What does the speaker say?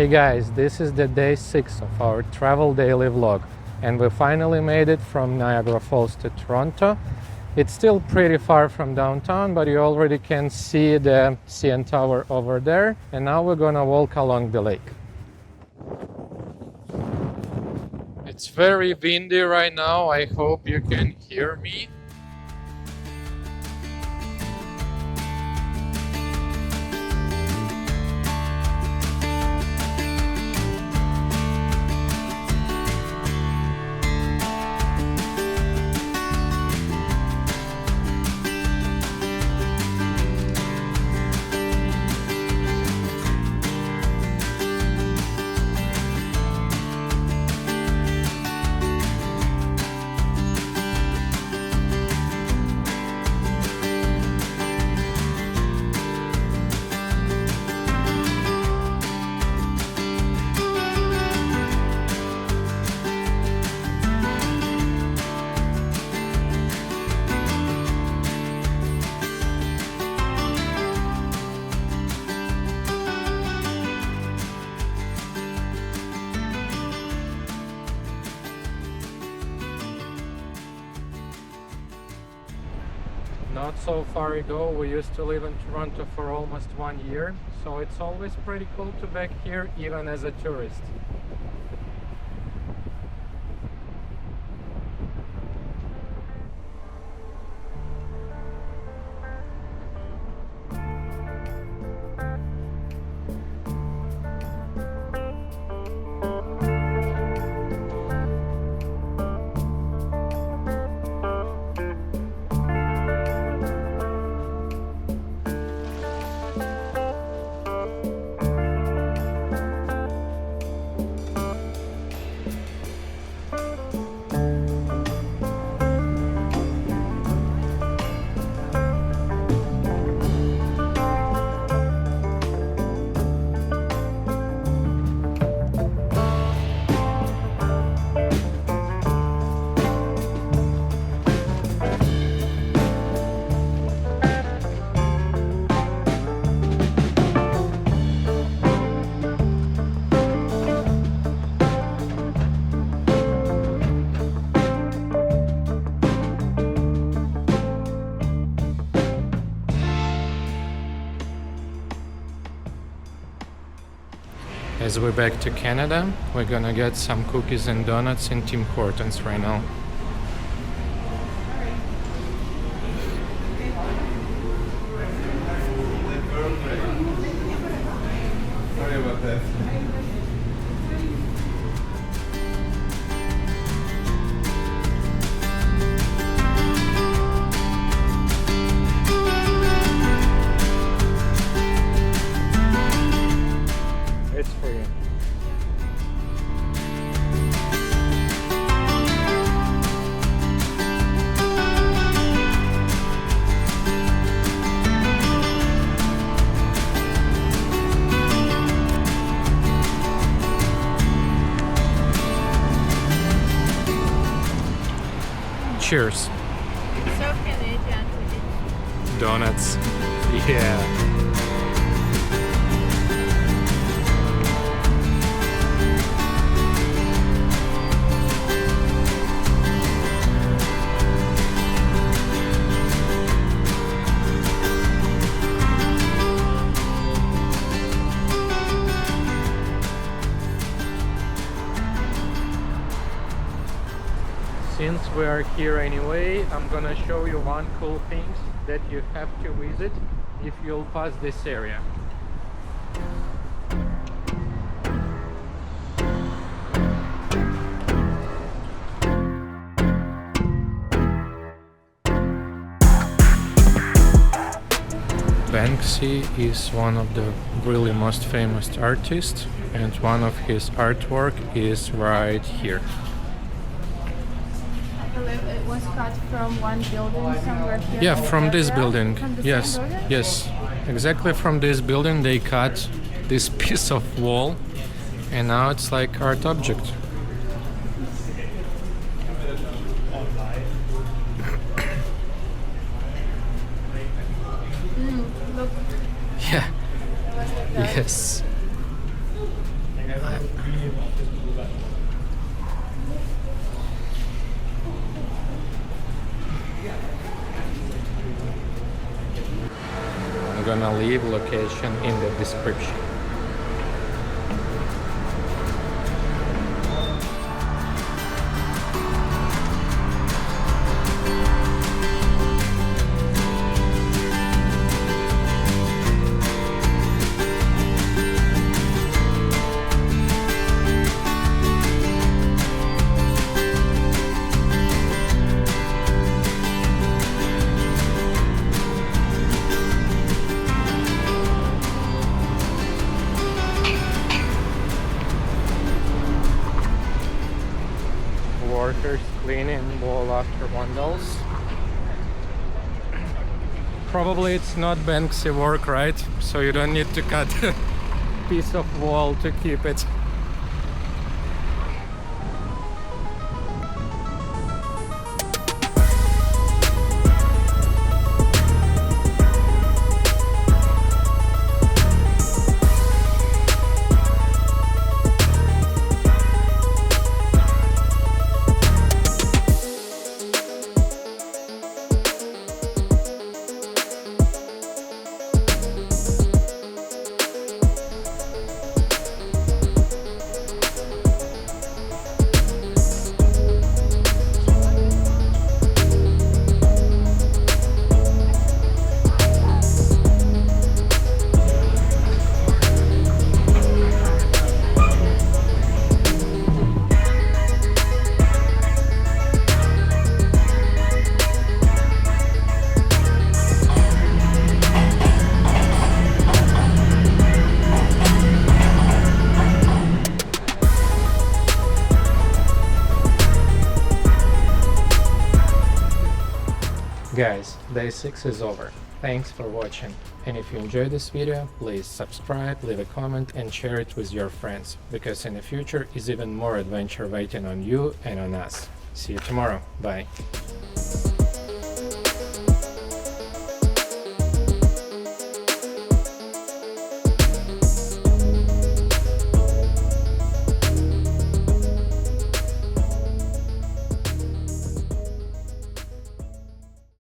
Hey guys, this is the day 6 of our travel daily vlog, and we finally made it from Niagara Falls to Toronto. It's still pretty far from downtown, but you already can see the CN Tower over there, and now we're gonna walk along the lake. It's very windy right now. I hope you can hear me. Not so far ago, we used to live in Toronto for almost 1 year, so it's always pretty cool to be back here, even as a tourist. As we're back to Canada, we're gonna get some cookies and donuts in Tim Hortons right now. Sorry about that. It's for you. Cheers. So Canadian. Donuts. Yeah. Since we are here anyway, I'm gonna show you one cool thing that you have to visit if you'll pass this area. Banksy is one of the really most famous artists, and one of his artwork is right here. It was cut from one building somewhere here. Yeah, from this building. From the Yes, same building? yes. Exactly from this building they cut this piece of wall, and now it's like art object. Look. Yeah. Yes. gonna leave location in the description. Workers cleaning wall after vandals. Probably it's not Banksy work, right? So you don't need to cut a piece of wall to keep it. Guys, day 6 is over. Thanks for watching. And if you enjoyed this video, please subscribe, leave a comment and share it with your friends, because in the future is even more adventure waiting on you and on us. See you tomorrow. Bye.